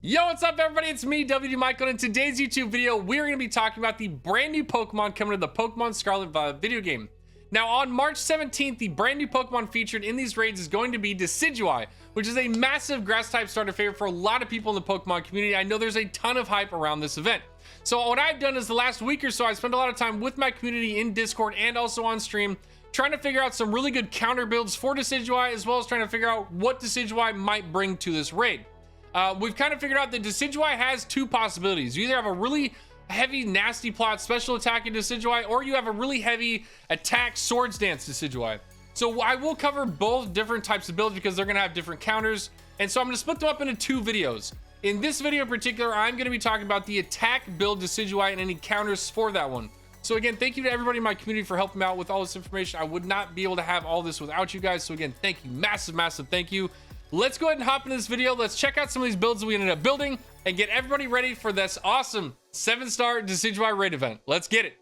Yo, what's up everybody? It's me, WDMichael, and in today's YouTube video, we're going to be talking about the brand new Pokemon coming to the Pokemon Scarlet and Violet video game. Now, on March 17th, the brand new Pokemon featured in these raids is going to be Decidueye, which is a massive grass-type starter favorite for a lot of people in the Pokemon community. I know there's a ton of hype around this event. So what I've done is the last week or so, I spent a lot of time with my community in Discord and also on stream, trying to figure out some really good counter builds for Decidueye, as well as trying to figure out what Decidueye might bring to this raid. We've kind of figured out that Decidueye has two possibilities. You either have a really heavy, nasty plot special attack in Decidueye, or you have a really heavy attack Swords Dance Decidueye. So I will cover both different types of builds because they're going to have different counters. And so I'm going to split them up into two videos. In this video in particular, I'm going to be talking about the attack build Decidueye and any counters for that one. So again, thank you to everybody in my community for helping me out with all this information. I would not be able to have all this without you guys. So again, thank you. Massive, massive thank you. Let's go ahead and hop into this video. Let's check out some of these builds that we ended up building and get everybody ready for this awesome 7-star Decidueye Raid event. Let's get it.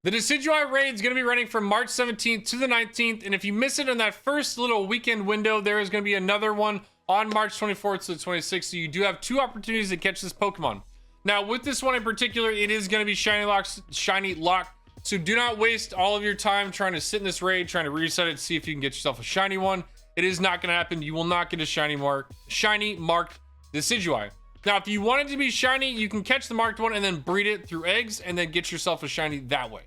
The Decidueye Raid is going to be running from March 17th to the 19th. And if you miss it in that first little weekend window, there is going to be another one on March 24th to the 26th. So you do have two opportunities to catch this Pokemon. Now, with this one in particular, it is going to be Shiny Lock. So do not waste all of your time trying to sit in this raid, trying to reset it, see if you can get yourself a shiny one. It is not going to happen. You will not get a shiny marked Decidueye. Now, if you want it to be shiny, you can catch the marked one and then breed it through eggs and then get yourself a shiny that way.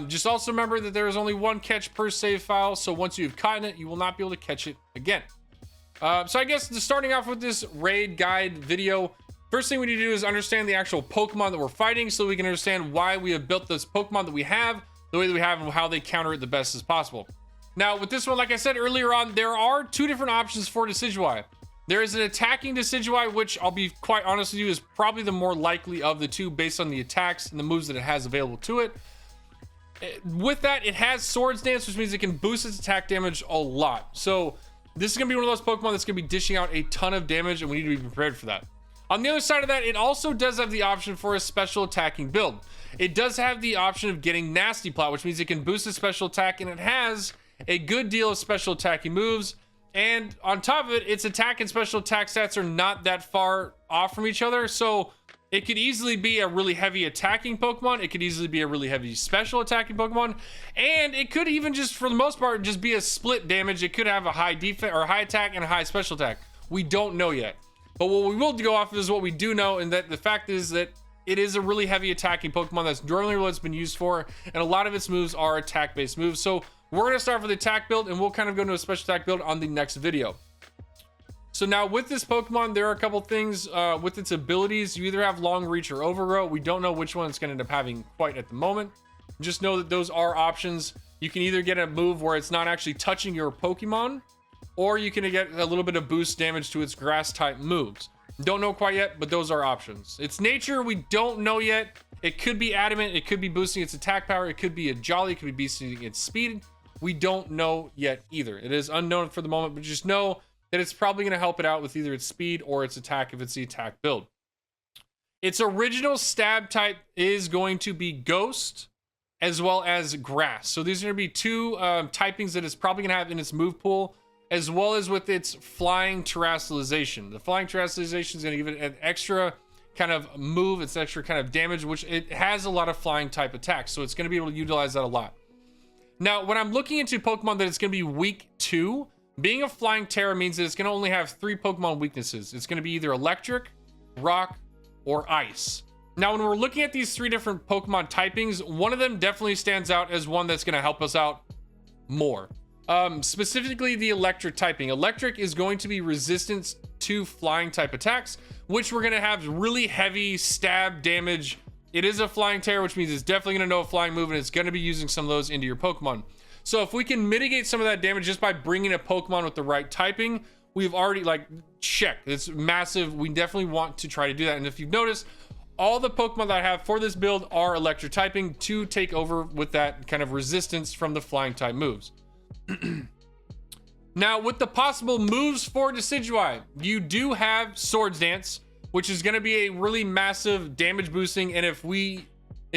Just also remember that there is only one catch per save file. So once you've caught it, you will not be able to catch it again. So I guess starting off with this raid guide video, first thing we need to do is understand the actual Pokemon that we're fighting so we can understand why we have built this Pokemon that we have, the way that we have, and how they counter it the best as possible. Now, with this one, like I said earlier on, there are two different options for Decidueye. There is an attacking Decidueye, which I'll be quite honest with you, is probably the more likely of the two based on the attacks and the moves that it has available to it. With that, it has Swords Dance, which means it can boost its attack damage a lot. So this is going to be one of those Pokemon that's going to be dishing out a ton of damage, and we need to be prepared for that. On the other side of that, it also does have the option for a special attacking build. It does have the option of getting Nasty Plot, which means it can boost its special attack, and it has a good deal of special attacking moves. And on top of it, its attack and special attack stats are not that far off from each other. So it could easily be a really heavy attacking Pokemon. It could easily be a really heavy special attacking Pokemon. And it could even just, for the most part, just be a split damage. It could have a high defense or high attack and a high special attack. We don't know yet. But what we will go off of is what we do know, and that the fact is that it is a really heavy attacking Pokemon. That's normally what it's been used for, and a lot of its moves are attack-based moves. So we're going to start with the attack build, and we'll kind of go into a special attack build on the next video. So now with this Pokemon, there are a couple things with its abilities. You either have Long Reach or Overgrow. We don't know which one it's going to end up having quite at the moment. Just know that those are options. You can either get a move where it's not actually touching your Pokemon, or you can get a little bit of boost damage to its grass type moves. Don't know quite yet, but those are options. Its nature, we don't know yet. It could be adamant, it could be boosting its attack power, it could be a jolly, it could be boosting its speed. We don't know yet either. It is unknown for the moment, but just know that it's probably going to help it out with either its speed or its attack if it's the attack build. Its original stab type is going to be Ghost as well as Grass. So these are going to be two typings that it's probably going to have in its move pool, as well as with its Flying Terrestrialization. The Flying Terrestrialization is going to give it an extra kind of move, it's extra kind of damage, which it has a lot of flying type attacks, so it's going to be able to utilize that a lot. Now, when I'm looking into Pokemon that it's going to be weak to, being a Flying Terra means that it's going to only have 3 Pokemon weaknesses. It's going to be either Electric, Rock, or Ice. Now, when we're looking at these 3 different Pokemon typings, one of them definitely stands out as one that's going to help us out more. Specifically the Electric typing. Electric is going to be resistant to flying type attacks, which we're going to have really heavy stab damage. It is a Flying Terror, which means it's definitely going to know a flying move, and it's going to be using some of those into your Pokemon. So if we can mitigate some of that damage just by bringing a Pokemon with the right typing, we've already checked. It's massive. We definitely want to try to do that. And if you've noticed, all the Pokemon that I have for this build are Electric typing to take over with that kind of resistance from the flying type moves. Now, with the possible moves for Decidueye, you do have Swords Dance, which is going to be a really massive damage boosting. And if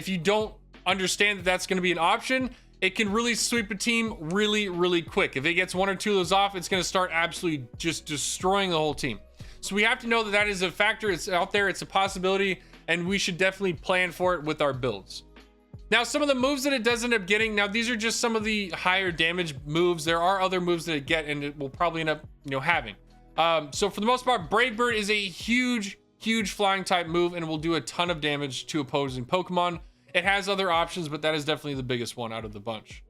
you don't understand that that's going to be an option, it can really sweep a team really quick. If it gets one or two of those off, it's going to start absolutely just destroying the whole team. So we have to know that that is a factor. It's out there, it's a possibility, and we should definitely plan for it with our builds. Now, some of the moves that it does end up getting, now these are just some of the higher damage moves. There are other moves that it get, and it will probably end up, having. So for the most part, Brave Bird is a huge flying type move and will do a ton of damage to opposing Pokemon. It has other options, but that is definitely the biggest one out of the bunch.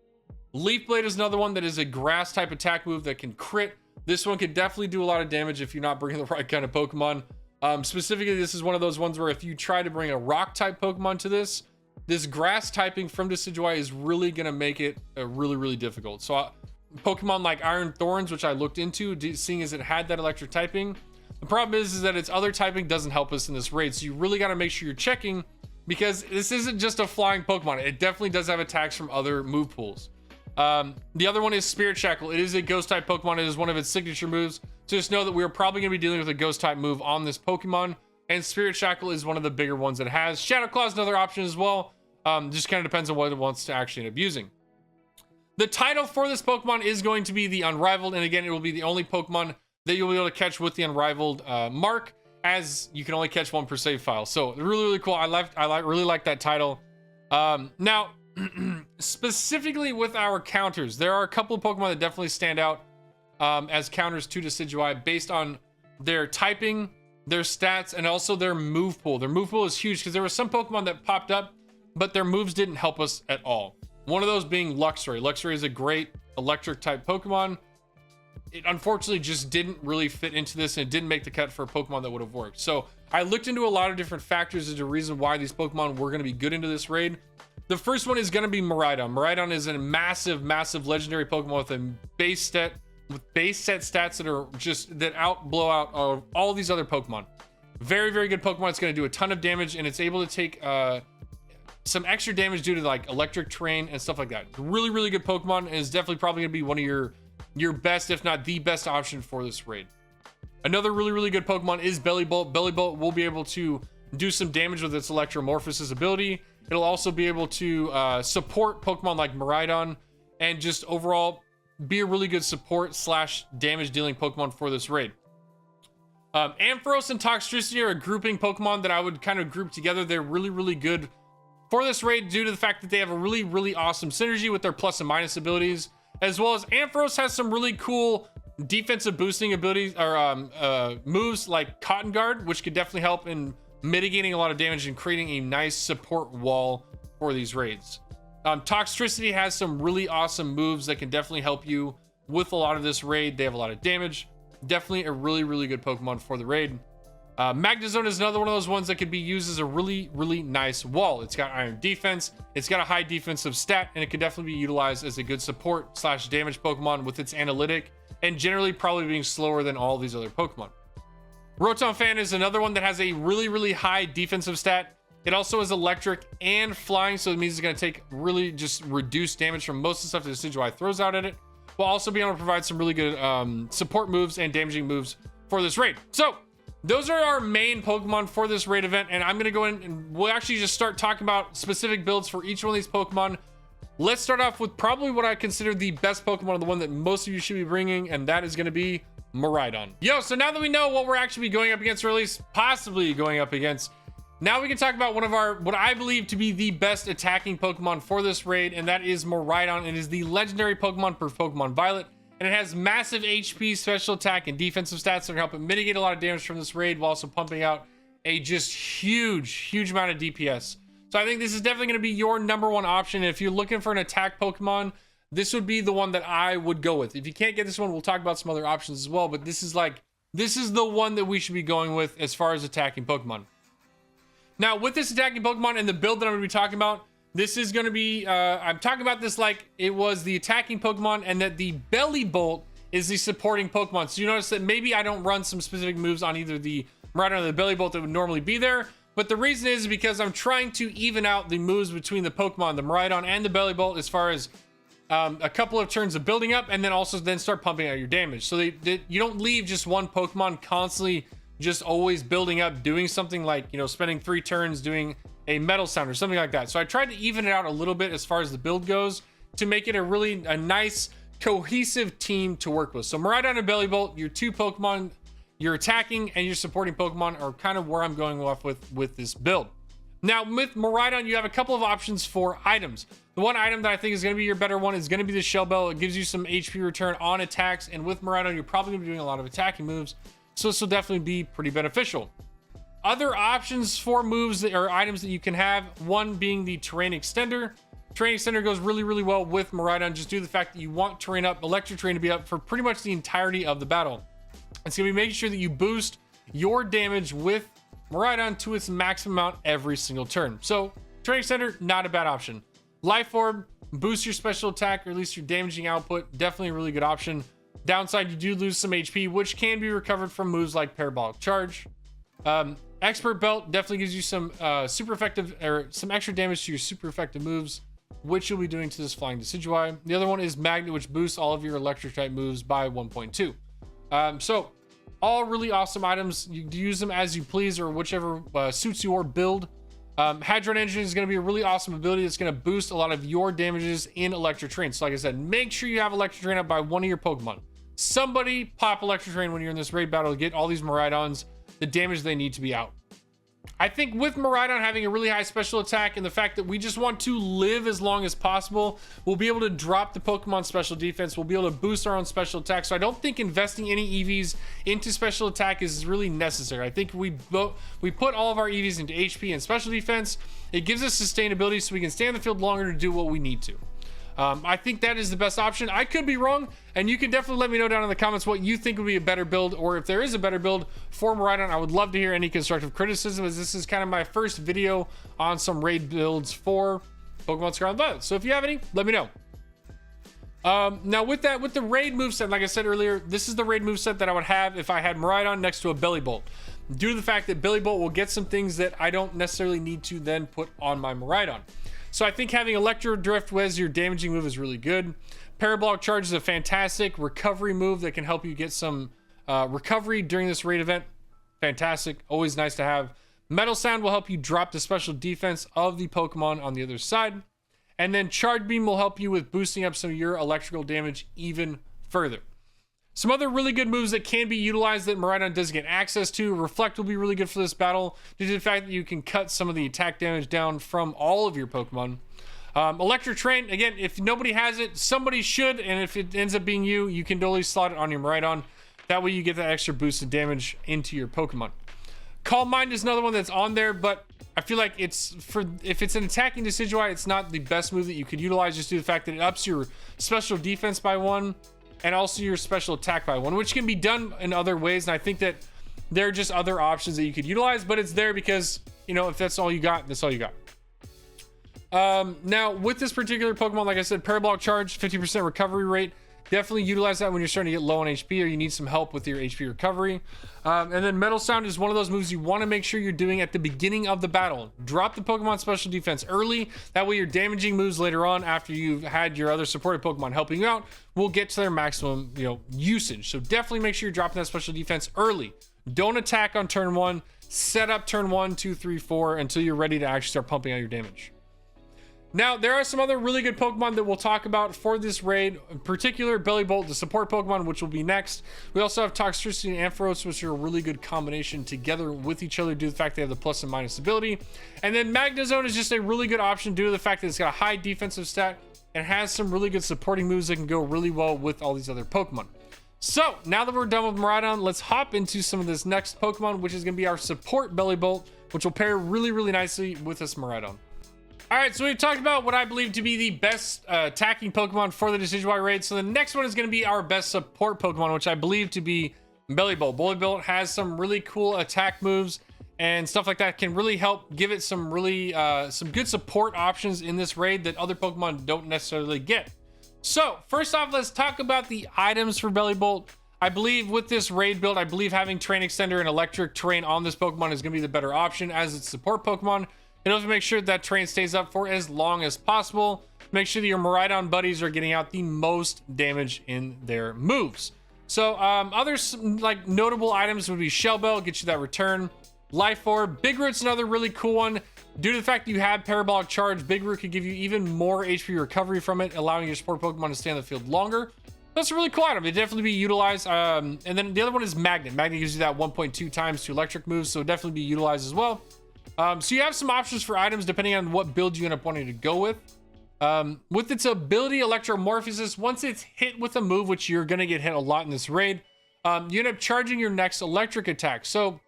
Leaf Blade is another one that is a grass type attack move that can crit. This one could definitely do a lot of damage if you're not bringing the right kind of Pokemon. Specifically, this is one of those ones where if you try to bring a rock type Pokemon to this grass typing from Decidueye is really going to make it really difficult. So Pokemon like Iron Thorns, which I looked into, seeing as it had that electric typing, the problem is that its other typing doesn't help us in this raid. So you really got to make sure you're checking, because this isn't just a flying Pokemon. It definitely does have attacks from other move pools. The other one is Spirit Shackle. It is a ghost type Pokemon. It is one of its signature moves. So just know that we're probably going to be dealing with a ghost type move on this Pokemon, and Spirit Shackle is one of the bigger ones that it has. Shadow Claw is another option as well. Just kind of depends on what it wants to actually end up using. The title for this Pokemon is going to be the Unrivaled, and again, it will be the only Pokemon that you'll be able to catch with the Unrivaled mark, as you can only catch one per save file. So really cool. I really like that title. Now, specifically with our counters, there are a couple of Pokemon that definitely stand out as counters to Decidueye based on their typing, their stats, and also their move pool. Their move pool is huge because there were some Pokemon that popped up, but their moves didn't help us at all. One of those being Luxray. Luxray is a great electric type Pokemon. It unfortunately just didn't really fit into this, and it didn't make the cut for a Pokemon that would have worked. So I looked into a lot of different factors as a reason why these Pokemon were going to be good into this raid. The first one is going to be Miraidon. Miraidon is a massive legendary Pokemon with a base set stats that blow out all these other Pokemon. Very good Pokemon. It's going to do a ton of damage, and it's able to take some extra damage due to like electric terrain and stuff like that. Really good Pokemon, and is definitely probably going to be one of your best, if not the best option for this raid. Another really good Pokemon is Bellybolt. Bellybolt will be able to do some damage with its Electromorphosis ability. It'll also be able to support Pokemon like Miraidon, and just overall be a really good support / damage dealing Pokemon for this raid. Ampharos and Toxtricity are a grouping Pokemon that I would kind of group together. They're really good for this raid due to the fact that they have a really awesome synergy with their plus and minus abilities, as well as Ampharos has some really cool defensive boosting abilities or moves like Cotton Guard, which could definitely help in mitigating a lot of damage and creating a nice support wall for these raids. Toxtricity has some really awesome moves that can definitely help you with a lot of this raid. They have a lot of damage. Definitely a really good Pokemon for the raid. Magnezone is another one of those ones that could be used as a really nice wall. It's got iron defense, it's got a high defensive stat, and it could definitely be utilized as a good support / damage Pokemon with its analytic, and generally probably being slower than all these other Pokemon. Rotom Fan is another one that has a really high defensive stat. It also is electric and flying, so it means it's going to take really just reduced damage from most of the stuff that Decidueye throws out at it, while also being able to provide some really good support moves and damaging moves for this raid. So those are our main Pokemon for this raid event, and I'm going to go in and we'll actually just start talking about specific builds for each one of these Pokemon. Let's start off with probably what I consider the best Pokemon, the one that most of you should be bringing, and that is going to be Miraidon. So now that we know what we're actually going up against, or at least possibly going up against, now we can talk about one of what I believe to be the best attacking Pokemon for this raid, and that is Miraidon. It is the legendary Pokemon for Pokemon Violet, and it has massive HP, special attack, and defensive stats that are helping mitigate a lot of damage from this raid, while also pumping out a just huge amount of DPS. So I think this is definitely going to be your number one option. If you're looking for an attack Pokemon, this would be the one that I would go with. If you can't get this one, we'll talk about some other options as well, but this is the one that we should be going with as far as attacking Pokemon. Now, with this attacking Pokemon and the build that I'm going to be talking about, this is going to be, I'm talking about this like it was the attacking Pokemon, and that the Bellybolt is the supporting Pokemon. So you notice that maybe I don't run some specific moves on either the Miraidon or the Bellybolt that would normally be there, but the reason is because I'm trying to even out the moves between the Pokemon, the Miraidon and the Bellybolt, as far as a couple of turns of building up, and then also start pumping out your damage. So you don't leave just one Pokemon constantly just always building up, doing something like, spending 3 turns doing a metal sound or something like that. So I tried to even it out a little bit as far as the build goes, to make it a nice cohesive team to work with. So Miraidon and Bellibolt, your two Pokemon, your attacking and your supporting Pokemon are kind of where I'm going off with this build. Now with Miraidon, you have a couple of options for items. The one item that I think is going to be your better one is going to be the Shell Bell. It gives you some HP return on attacks, and with Miraidon, you're probably going to be doing a lot of attacking moves, so this will definitely be pretty beneficial. Other options for moves that are items that you can have, one being the Terrain Extender. Terrain Extender goes really well with Miraidon, just due to the fact that you want Terrain up, Electric Terrain to be up for pretty much the entirety of the battle. It's going to be making sure that you boost your damage with Miraidon to its maximum amount every single turn. So Terrain Extender, not a bad option. Life Orb, boost your special attack or at least your damaging output, definitely a really good option. Downside, you do lose some HP, which can be recovered from moves like Parabolic Charge. Expert Belt definitely gives you some super effective, or some extra damage to your super effective moves, which you'll be doing to this Flying Decidueye. The other one is Magnet, which boosts all of your electric type moves by 1.2. So all really awesome items. You use them as you please or whichever suits your build. Hadron Engine is going to be a really awesome ability that's going to boost a lot of your damages in Electric Terrain. So like I said, make sure you have Electric Terrain up by one of your Pokemon. Somebody pop Electric Terrain when you're in this raid battle to get all these Miraidons the damage they need to be out. I think with Miraidon having a really high special attack and the fact that we just want to live as long as possible, we'll be able to drop the Pokemon special defense. We'll be able to boost our own special attack. So I don't think investing any EVs into special attack is really necessary. I think we put all of our EVs into HP and special defense. It gives us sustainability so we can stay on the field longer to do what we need to. I think that is the best option. I could be wrong, and you can definitely let me know down in the comments what you think would be a better build, or if there is a better build for Miraidon. I would love to hear any constructive criticism, as this is kind of my first video on some raid builds for Pokemon Scarlet and Violet. So if you have any, let me know. Now with the raid moveset, like I said earlier, this is the raid moveset that I would have if I had Miraidon next to a Bellibolt. Due to the fact that Bellibolt will get some things that I don't necessarily need to then put on my Miraidon. So I think having Electro Drift as your damaging move is really good. Parabolic Charge is a fantastic recovery move that can help you get some recovery during this raid event. Fantastic, always nice to have. Metal Sound will help you drop the special defense of the Pokemon on the other side. And then Charge Beam will help you with boosting up some of your electrical damage even further. Some other really good moves that can be utilized that Miraidon doesn't get access to. Reflect will be really good for this battle due to the fact that you can cut some of the attack damage down from all of your Pokemon. Electric Terrain, again, if nobody has it, somebody should, and if it ends up being you, you can totally slot it on your Miraidon. That way you get that extra boosted damage into your Pokemon. Calm Mind is another one that's on there, but I feel like if it's an attacking Decidueye, it's not the best move that you could utilize, just due to the fact that it ups your special defense by 1 and also your special attack by 1, which can be done in other ways. And I think that there are just other options that you could utilize, but it's there because, you know, if that's all you got, that's all you got. Now with this particular Pokemon, like I said, Parabolic Charge, 50% recovery rate. Definitely utilize that when you're starting to get low on HP or you need some help with your HP recovery. And then Metal Sound is one of those moves you want to make sure you're doing at the beginning of the battle. Drop the Pokemon special defense early. That way your damaging moves later on, after you've had your other supported Pokemon helping you out, will get to their maximum, usage. So definitely make sure you're dropping that special defense early. Don't attack on turn 1. Set up turn 1, 2, 3, 4 until you're ready to actually start pumping out your damage. Now, there are some other really good Pokemon that we'll talk about for this raid, in particular Bellibolt, the support Pokemon, which will be next. We also have Toxtricity and Ampharos, which are a really good combination together with each other due to the fact they have the plus and minus ability. And then Magnezone is just a really good option due to the fact that it's got a high defensive stat and has some really good supporting moves that can go really well with all these other Pokemon. So, now that we're done with Miraidon, let's hop into some of this next Pokemon, which is going to be our support Bellibolt, which will pair really, really nicely with this Miraidon. Alright, so we've talked about what I believe to be the best attacking Pokemon for the Decidueye raid. So the next one is going to be our best support Pokemon, which I believe to be Bellibolt. Bellibolt has some really cool attack moves and stuff like that. Can really help give it some really some good support options in this raid that other Pokemon don't necessarily get. So first off, let's talk about the items for Bellibolt. I believe with this raid build, I believe having Terrain Extender and Electric Terrain on this Pokemon is going to be the better option as its support Pokemon. And also make sure that terrain stays up for as long as possible. Make sure that your Miraidon buddies are getting out the most damage in their moves. So other like notable items would be Shell Bell, get you that return. Life Orb, Big Root's another really cool one. Due to the fact that you have Parabolic Charge, Big Root could give you even more HP recovery from it, allowing your support Pokemon to stay on the field longer. That's a really cool item. It definitely be utilized. And then the other one is Magnet. Magnet gives you that 1.2 times to electric moves, so definitely be utilized as well. So you have some options for items depending on what build you end up wanting to go with. With its ability, Electromorphosis, once it's hit with a move, which you're going to get hit a lot in this raid, you end up charging your next electric attack. So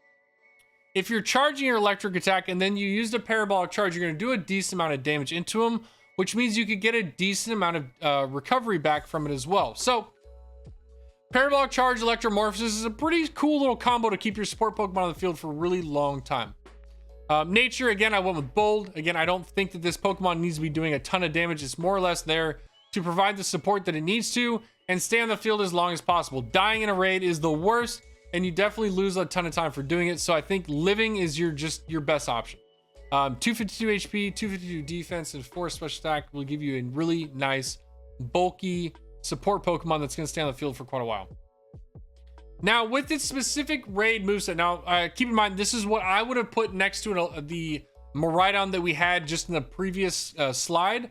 if you're charging your electric attack and then you use the Parabolic Charge, you're going to do a decent amount of damage into them, which means you could get a decent amount of recovery back from it as well. So Parabolic Charge, Electromorphosis is a pretty cool little combo to keep your support Pokemon on the field for a really long time. Nature, again, I went with Bold. Again, I don't think that this Pokemon needs to be doing a ton of damage. It's more or less there to provide the support that it needs to and stay on the field as long as possible. Dying in a raid is the worst, and you definitely lose a ton of time for doing it. So I think living is your best option. 252 HP, 252 defense, and 4 special attack will give you a really nice, bulky support Pokemon that's going to stay on the field for quite a while. Now, with its specific raid moveset, now keep in mind, this is what I would have put next to the Miraidon that we had just in the previous slide.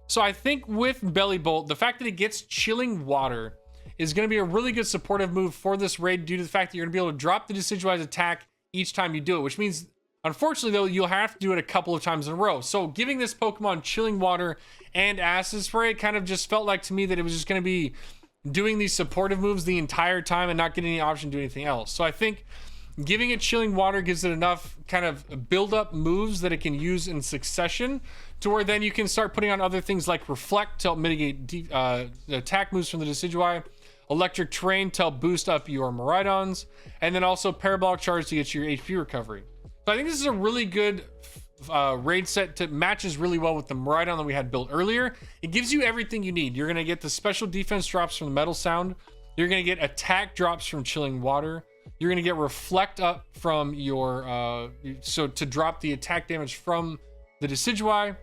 So I think with Belly Bolt, the fact that it gets Chilling Water is going to be a really good supportive move for this raid due to the fact that you're going to be able to drop the Decidueye's attack each time you do it, which means, unfortunately, though, you'll have to do it a couple of times in a row. So giving this Pokemon Chilling Water and Acid Spray kind of just felt like to me that it was just going to be doing these supportive moves the entire time and not getting any option to do anything else. So I think giving it Chilling Water gives it enough kind of build up moves that it can use in succession to where then you can start putting on other things like Reflect to help mitigate the attack moves from the Decidueye, Electric Terrain to help boost up your Miraidons, and then also Parabolic Charge to get your HP recovery. So I think this is a really good raid set that matches really well with the Miraidon that we had built earlier. It gives you everything you need. You're going to get the special defense drops from the Metal Sound. You're going to get attack drops from Chilling Water. You're going to get Reflect up from your so to drop the attack damage from the Decidueye.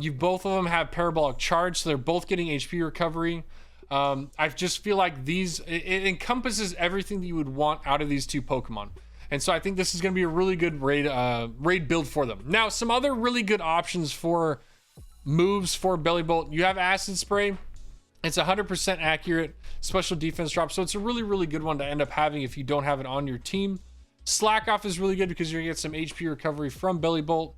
You both of them have Parabolic Charge, so they're both getting HP recovery. I just feel like it encompasses everything that you would want out of these two Pokemon. And so I think this is going to be a really good raid build for them. Now, some other really good options for moves for Belly Bolt. You have Acid Spray. It's 100% accurate special defense drop. So it's a really, really good one to end up having if you don't have it on your team. Slack Off is really good because you're going to get some HP recovery from Belly Bolt.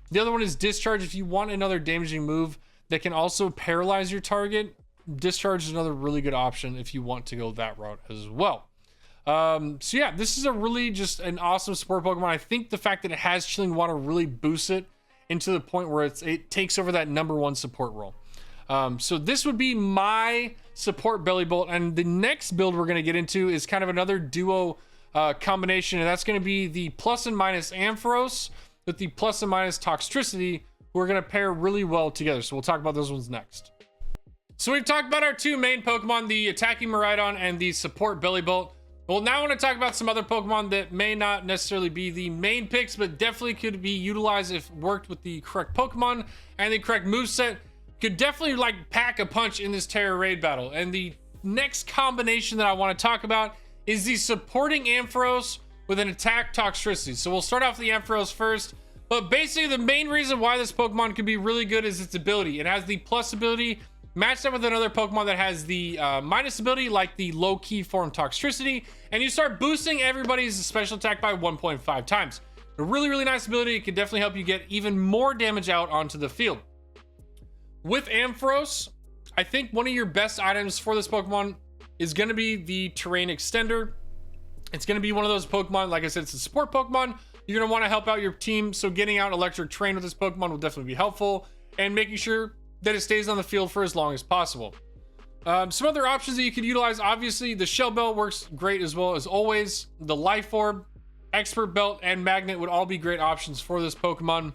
The other one is Discharge. If you want another damaging move that can also paralyze your target, Discharge is another really good option if you want to go that route as well. So yeah, this is a really just an awesome support Pokemon. I think the fact that it has Chilling Water really boosts it into the point where it takes over that #1 support role. So this would be my support Belly Bolt, and the next build we're going to get into is kind of another duo combination, and that's going to be the plus and minus Ampharos with the plus and minus Toxtricity, who are going to pair really well together. So we'll talk about those ones next. So we've talked about our two main Pokemon, the attacking Miraidon and the support Belly Bolt. Well, now I want to talk about some other Pokemon that may not necessarily be the main picks, but definitely could be utilized if worked with the correct Pokemon and the correct moveset. Could definitely like pack a punch in this Terra Raid battle. And the next combination that I want to talk about is the supporting Ampharos with an attack Toxtricity. So we'll start off the Ampharos first. But basically the main reason why this Pokemon could be really good is its ability. It has the plus ability matched up with another Pokemon that has the minus ability, like the low-key form Toxtricity, and you start boosting everybody's special attack by 1.5 times. A really, really nice ability. It can definitely help you get even more damage out onto the field. With Ampharos, I think one of your best items for this Pokemon is going to be the Terrain Extender. It's going to be one of those Pokemon, like I said, it's a support Pokemon. You're going to want to help out your team, so getting out Electric Terrain with this Pokemon will definitely be helpful, and making sure that it stays on the field for as long as possible. Some other options that you could utilize, obviously the Shell Belt works great as well as always. The Life Orb, Expert Belt, and Magnet would all be great options for this Pokemon.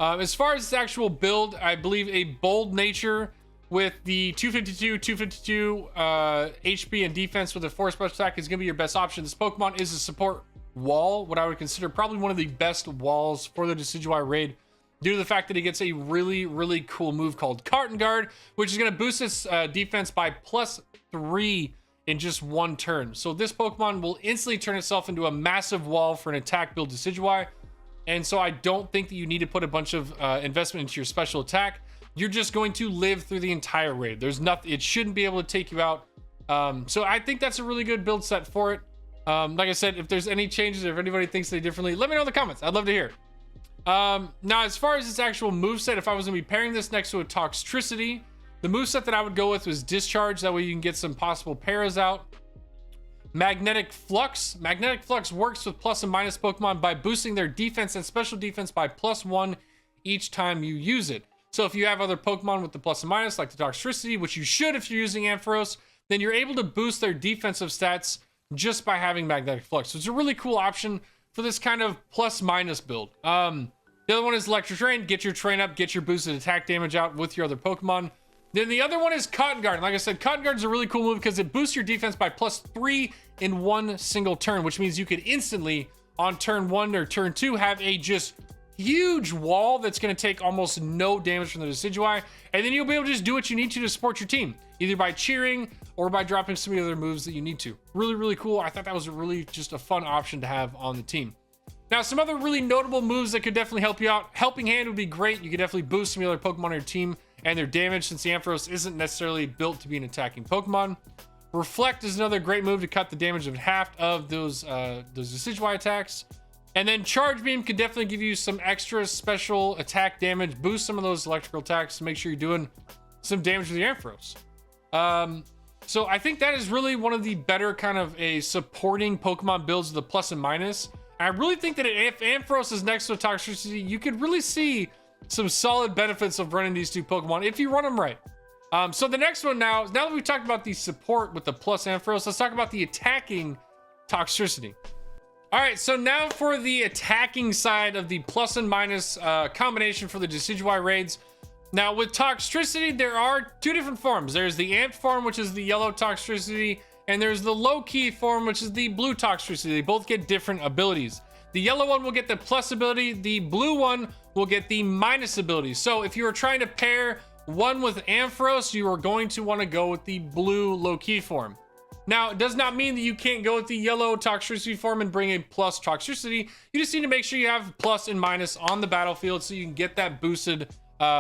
As far as its actual build, I believe a Bold Nature with the 252 HP and defense with a 4 special attack is going to be your best option. This Pokemon is a support wall, what I would consider probably one of the best walls for the Decidueye Raid, due to the fact that it gets a really, really cool move called Carton Guard, which is going to boost its defense by +3 in just one turn. So this Pokemon will instantly turn itself into a massive wall for an attack build Decidueye. And so I don't think that you need to put a bunch of investment into your special attack. You're just going to live through the entire raid. There's nothing, it shouldn't be able to take you out. So I think that's a really good build set for it. Like I said, if there's any changes or if anybody thinks they differently, let me know in the comments. I'd love to hear. Now, as far as its actual moveset, if I was going to be pairing this next to a Toxtricity, the moveset that I would go with was Discharge. That way you can get some possible paras out. Magnetic Flux. Magnetic Flux works with plus and minus Pokemon by boosting their defense and special defense by +1 each time you use it. So if you have other Pokemon with the plus and minus, like the Toxtricity, which you should if you're using Ampharos, then you're able to boost their defensive stats just by having Magnetic Flux. So it's a really cool option for this kind of plus-minus build. The other one is Electric Drain. Get your train up, get your boosted attack damage out with your other Pokemon. Then the other one is Cotton Guard. Like I said, Cotton Guard is a really cool move because it boosts your defense by +3 in one single turn, which means you could instantly, on turn 1 or turn 2, have a just huge wall that's going to take almost no damage from the Decidueye, and then you'll be able to just do what you need to support your team, either by cheering or by dropping some of the other moves that you need to. Really, really cool. I thought that was really just a fun option to have on the team. Now, some other really notable moves that could definitely help you out. Helping Hand would be great. You could definitely boost some of the other Pokemon on your team and their damage, since the Ampharos isn't necessarily built to be an attacking Pokemon. Reflect is another great move to cut the damage of half of those Decidueye attacks. And then Charge Beam could definitely give you some extra special attack damage, boost some of those electrical attacks to make sure you're doing some damage with your Ampharos. So I think that is really one of the better kind of a supporting Pokemon builds of the plus and minus. And I really think that if Ampharos is next to a Toxtricity, you could really see some solid benefits of running these two Pokemon if you run them right. So the next one now that we've talked about the support with the plus Ampharos, let's talk about the attacking Toxtricity. All right, so now for the attacking side of the plus and minus combination for the Decidueye raids. Now with Toxtricity, there are two different forms. There's the Amped form, which is the yellow Toxtricity, and there's the low-key form, which is the blue Toxtricity. They both get different abilities. The yellow one will get the plus ability. The blue one will get the minus ability. So if you were trying to pair one with Ampharos, you are going to want to go with the blue low-key form. Now, it does not mean that you can't go with the yellow Toxtricity form and bring a plus Toxtricity. You just need to make sure you have plus and minus on the battlefield so you can get that boosted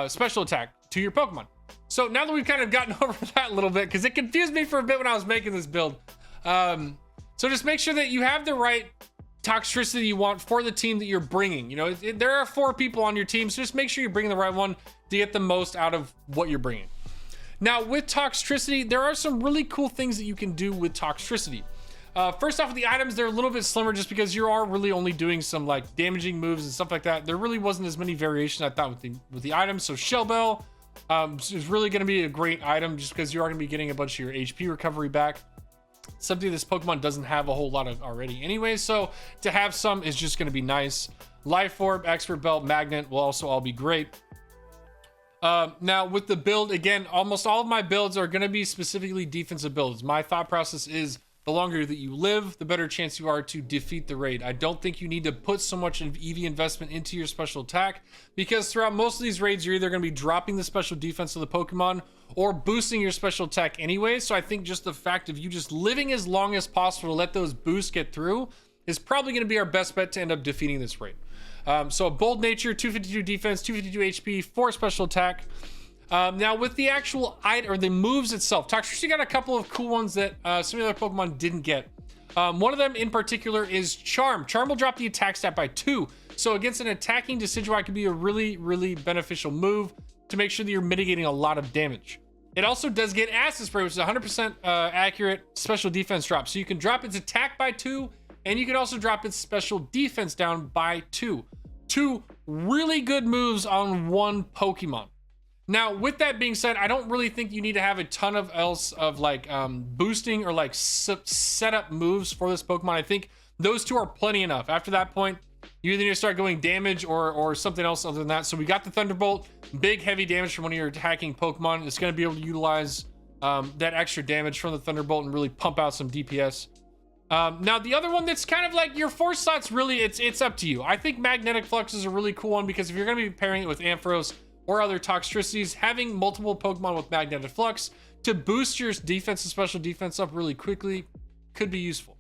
special attack to your Pokemon. So now that we've kind of gotten over that a little bit, because it confused me for a bit when I was making this build. So just make sure that you have the right Toxtricity you want for the team that you're bringing. You know, there are 4 people on your team, so just make sure you're bringing the right one to get the most out of what you're bringing. Now with Toxtricity, there are some really cool things that you can do with Toxtricity. First off, with the items, they're a little bit slimmer just because you are really only doing some like damaging moves and stuff like that. There really wasn't as many variations I thought with the items. So Shell Bell is really going to be a great item just because you are going to be getting a bunch of your HP recovery back. Something this Pokemon doesn't have a whole lot of already anyway, so to have some is just going to be nice. Life Orb, Expert Belt, Magnet will also all be great. Now with the build, again, almost all of my builds are going to be specifically defensive builds. My thought process is the longer that you live, the better chance you are to defeat the raid. I don't think you need to put so much EV investment into your special attack, because throughout most of these raids, you're either going to be dropping the special defense of the Pokemon or boosting your special attack anyway. So I think just the fact of you just living as long as possible to let those boosts get through is probably going to be our best bet to end up defeating this raid. So Bold Nature, 252 defense, 252 HP, 4 special attack. Now with the actual item or the moves itself, Toxtricity got a couple of cool ones that some of the other Pokemon didn't get. One of them in particular is Charm. Charm will drop the attack stat by 2. So against an attacking Decidueye, it could be a really, really beneficial move to make sure that you're mitigating a lot of damage. It also does get Acid Spray, which is 100% accurate special defense drop. So you can drop its attack by 2, and you can also drop its special defense down by 2. 2 really good moves on one Pokemon. Now, with that being said, I don't really think you need to have a ton of boosting or like setup moves for this Pokemon. I think those 2 are plenty enough. After that point, you either need to start going damage or something else other than that. So we got the Thunderbolt, big heavy damage from one of your attacking Pokemon. It's going to be able to utilize that extra damage from the Thunderbolt and really pump out some DPS. Now the other one that's kind of like your force slots, really it's up to you. I think Magnetic Flux is a really cool one because if you're going to be pairing it with Ampharos or other Toxtricities, having multiple Pokemon with Magnetic Flux to boost your defense and special defense up really quickly could be useful.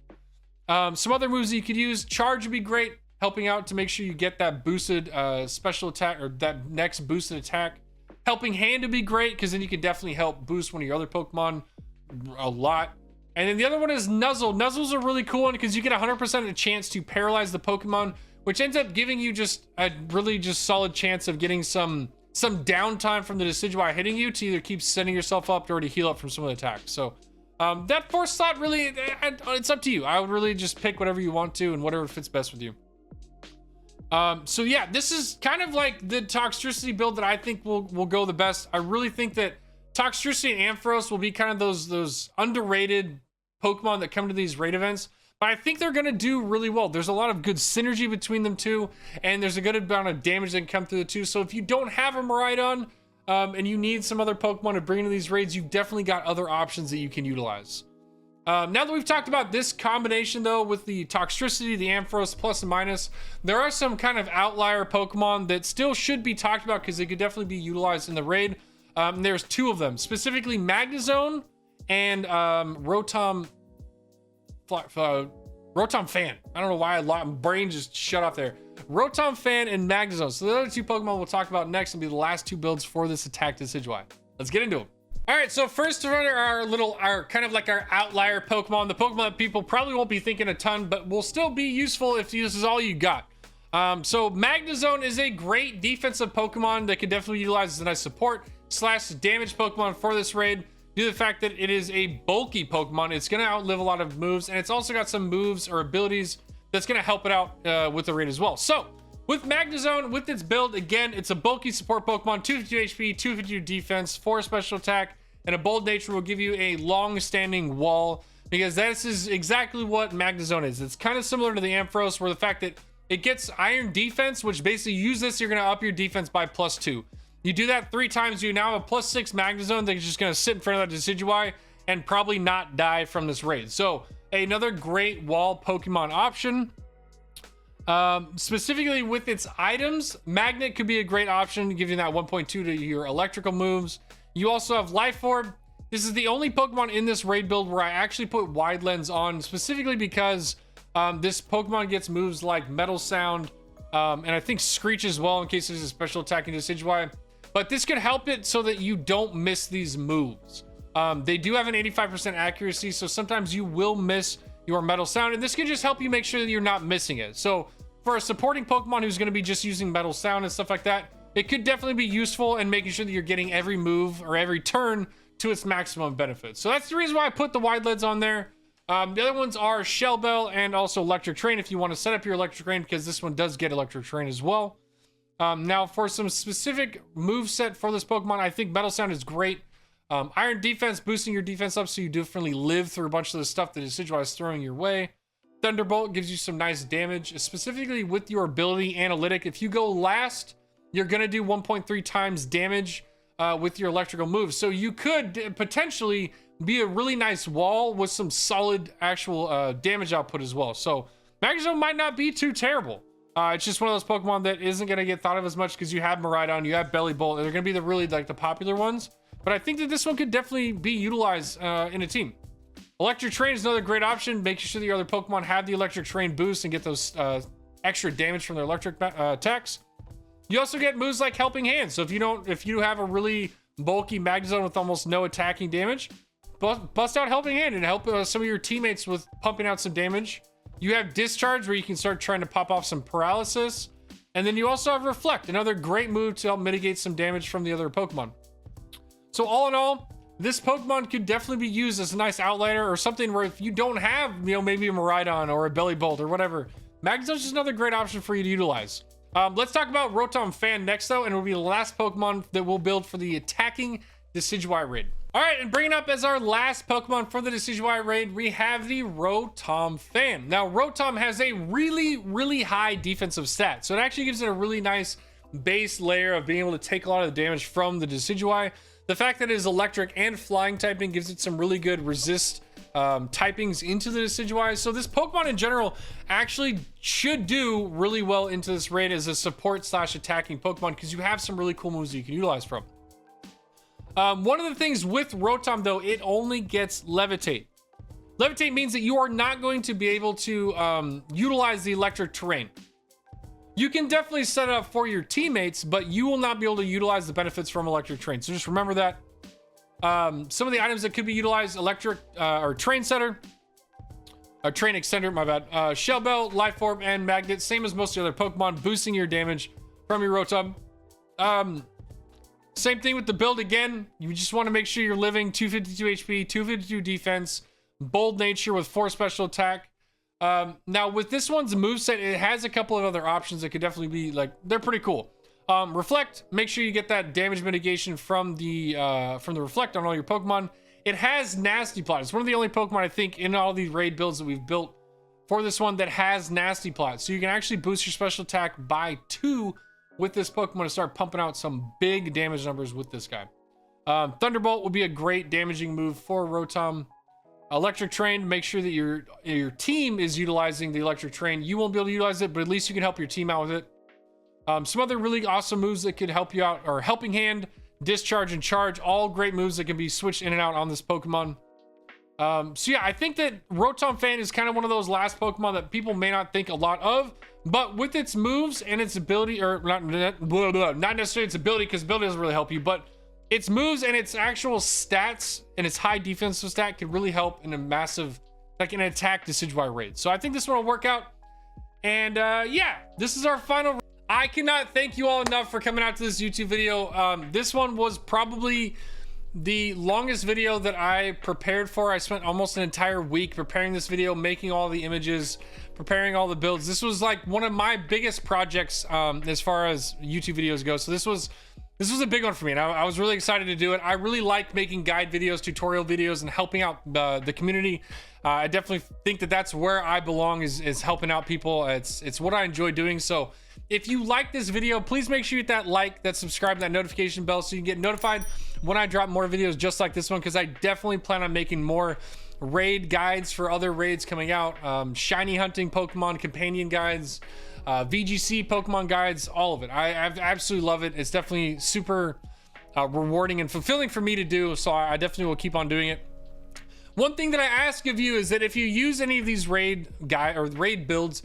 Some other moves that you could use, Charge would be great. helping out to make sure you get that boosted special attack, or that next boosted attack. Helping Hand would be great, because then you can definitely help boost one of your other Pokemon a lot. And then the other one is Nuzzle. Nuzzle's a really cool one because you get 100% a chance to paralyze the Pokemon, which ends up giving you just a really just solid chance of getting some downtime from the Decidueye hitting you to either keep setting yourself up or to heal up from some of the attacks. So that fourth slot, really, it's up to you. I would really just pick whatever you want to and whatever fits best with you. So yeah, this is kind of like the Toxtricity build that I think will go the best. I really think that Toxtricity and Ampharos will be kind of those underrated Pokemon that come to these raid events, but I think they're going to do really well. There's a lot of good synergy between them two, and there's a good amount of damage that can come through the two. So if you don't have a Miraidon, and you need some other Pokemon to bring into these raids, you've definitely got other options that you can utilize. Now that we've talked about this combination though, with the Toxtricity, the Ampharos plus and minus, there are some kind of outlier Pokemon that still should be talked about because they could definitely be utilized in the raid. There's two of them, specifically Magnezone and Rotom Fan. I don't know why my brain just shut off there. Rotom Fan and Magnezone. So the other two Pokemon we'll talk about next will be the last two builds for this attack Decidueye. Let's get into them. All right, so first our kind of like our outlier Pokemon, the Pokemon that people probably won't be thinking a ton, but will still be useful if this is all you got. So Magnezone is a great defensive Pokemon that can definitely utilize as a nice support / damage Pokemon for this raid. Due to the fact that it is a bulky Pokemon, it's going to outlive a lot of moves, and it's also got some moves or abilities that's going to help it out with the raid as well. So with Magnezone, with its build, again, it's a bulky support Pokemon, 252 HP, 252 defense, 4 special attack, and a bold nature will give you a long-standing wall, because that is exactly what Magnezone is. It's kind of similar to the Ampharos, where the fact that it gets iron defense, which basically use this, you're going to up your defense by +2. You do that 3 times, you now have a +6 Magnezone that's just going to sit in front of that Decidueye and probably not die from this raid. So another great wall Pokemon option. Specifically with its items, Magnet could be a great option, giving that 1.2 to your electrical moves. You also have Life Orb. This is the only Pokemon in this raid build where I actually put Wide Lens on, specifically because this Pokemon gets moves like Metal Sound, and I think Screech as well in case there's a special attacking Decidueye. But this could help it so that you don't miss these moves. They do have an 85% accuracy, so sometimes you will miss your Metal Sound, and this can just help you make sure that you're not missing it. So for a supporting Pokemon who's going to be just using Metal Sound and stuff like that, it could definitely be useful in making sure that you're getting every move or every turn to its maximum benefit. So that's the reason why I put the Wide Lens on there. The other ones are Shell Bell and also Electric Train if you want to set up your Electric Train, because this one does get Electric Train as well. Now for some specific move set for this Pokemon, I think Metal Sound is great. Iron Defense, boosting your defense up so you definitely live through a bunch of the stuff that Decidueye is throwing your way. Thunderbolt gives you some nice damage, specifically with your ability Analytic. If you go last, you're going to do 1.3 times damage with your electrical moves. So you could potentially be a really nice wall with some solid actual damage output as well. So Magnezone might not be too terrible. It's just one of those Pokemon that isn't going to get thought of as much because you have Miraidon, you have Belly Bolt, and they're going to be the popular ones. But I think that this one could definitely be utilized in a team. Electric Train is another great option, making sure that your other Pokemon have the Electric Train boost and get those extra damage from their electric attacks. You also get moves like Helping Hand. So if you have a really bulky Magnezone with almost no attacking damage, bust out Helping Hand and help some of your teammates with pumping out some damage. You have Discharge, where you can start trying to pop off some paralysis. And then you also have Reflect, another great move to help mitigate some damage from the other Pokemon. So all in all, this Pokemon could definitely be used as a nice outlier or something where if you don't have, maybe a Miraidon or a Belly Bolt or whatever, Magnezone is just another great option for you to utilize. Let's talk about Rotom Fan next, though, and it will be the last Pokemon that we'll build for the attacking Decidueye Raid. All right, and bringing up as our last Pokemon for the Decidueye Raid, we have the Rotom Fan. Now, Rotom has a really, really high defensive stat, so it actually gives it a really nice base layer of being able to take a lot of the damage from the Decidueye. The fact that it is electric and flying typing gives it some really good resist typings into the Decidueye. So this Pokemon in general actually should do really well into this raid as a support / attacking Pokemon, because you have some really cool moves that you can utilize from. One of the things with Rotom, though, it only gets Levitate. Levitate means that you are not going to be able to utilize the electric terrain. You can definitely set it up for your teammates, but you will not be able to utilize the benefits from electric train. So just remember that. Some of the items that could be utilized: electric or train setter, or train extender, my bad. Shell bell, life orb, and magnet. Same as most of the other Pokemon, boosting your damage from your Rotom. Same thing with the build again. You just want to make sure you're living 252 HP, 252 defense, bold nature with 4 special attack. Now with this one's moveset, it has a couple of other options that could definitely be like, they're pretty cool. Reflect, make sure you get that damage mitigation from the reflect on all your Pokemon. It has Nasty Plot. It's one of the only Pokemon I think in all these raid builds that we've built for this one that has Nasty Plot. So you can actually boost your special attack by 2 with this Pokemon to start pumping out some big damage numbers with this guy. Thunderbolt would be a great damaging move for Rotom. Electric Train, make sure that your team is utilizing the Electric Train. You won't be able to utilize it, but at least you can help your team out with it. Some other really awesome moves that could help you out are Helping Hand, Discharge, and Charge. All great moves that can be switched in and out on this Pokemon. So yeah, I think that Rotom Fan is kind of one of those last Pokemon that people may not think a lot of, but with its moves and its ability, or not necessarily its ability, because ability doesn't really help you, but its moves and its actual stats and its high defensive stat can really help in a massive, like an attack Decidueye raid. So I think this one will work out. And yeah, this is our final. I cannot thank you all enough for coming out to this YouTube video. This one was probably the longest video that I prepared for. I spent almost an entire week preparing this video, making all the images, preparing all the builds. This was like one of my biggest projects as far as YouTube videos go. So this was a big one for me, and I was really excited to do it. I really like making guide videos, tutorial videos, and helping out the community. I definitely think that that's where I belong, is helping out people. It's what I enjoy doing. So if you like this video, please make sure you hit that like, that subscribe, and that notification bell so you can get notified when I drop more videos just like this one, because I definitely plan on making more raid guides for other raids coming out. Shiny hunting Pokemon companion guides, VGC Pokemon guides, all of it. I absolutely love it. It's definitely super rewarding and fulfilling for me to do, so I definitely will keep on doing it. One thing that I ask of you is that if you use any of these raid builds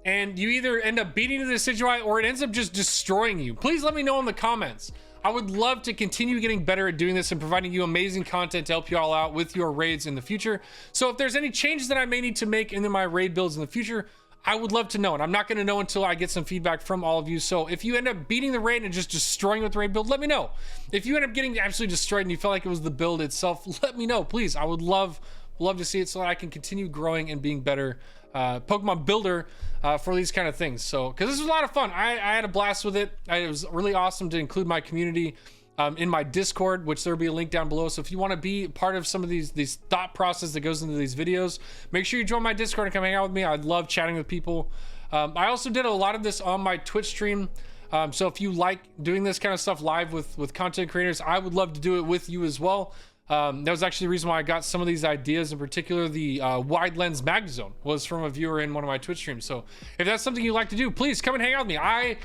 and you either end up beating the Decidueye or it ends up just destroying you, please let me know in the comments. I would love to continue getting better at doing this and providing you amazing content to help you all out with your raids in the future. So if there's any changes that I may need to make into my raid builds in the future, I would love to know, and I'm not going to know until I get some feedback from all of you. So if you end up beating the raid and just destroying with the raid build, let me know. If you end up getting absolutely destroyed and you felt like it was the build itself, let me know, please. I would love to see it so that I can continue growing and being better Pokemon builder for these kind of things. So because this was a lot of fun. I had a blast with it. It was really awesome to include my community in my Discord, which there'll be a link down below. So if you want to be part of some of these thought process that goes into these videos, make sure you join my Discord and come hang out with me. I love chatting with people. I also did a lot of this on my Twitch stream. So if you like doing this kind of stuff live with content creators, I would love to do it with you as well. That was actually the reason why I got some of these ideas. In particular, the wide lens Magnezone was from a viewer in one of my Twitch streams. So if that's something you like to do, please come and hang out with me. I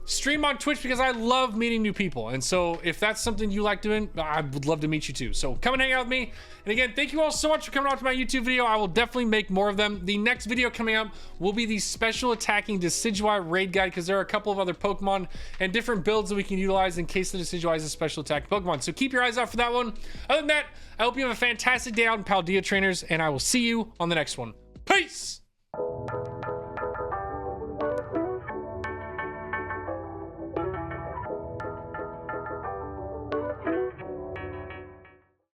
stream on Twitch because I love meeting new people, and so if that's something you like doing, I would love to meet you too. So come and hang out with me. And again, thank you all so much for coming out to my YouTube video. I will definitely make more of them. The next video coming up will be the special attacking Decidueye raid guide, because there are a couple of other Pokemon and different builds that we can utilize in case the Decidueye is a special attack Pokemon. So keep your eyes out for that one. Other than that, I hope you have a fantastic day out in Paldea, trainers, and I will see you on the next one. Peace.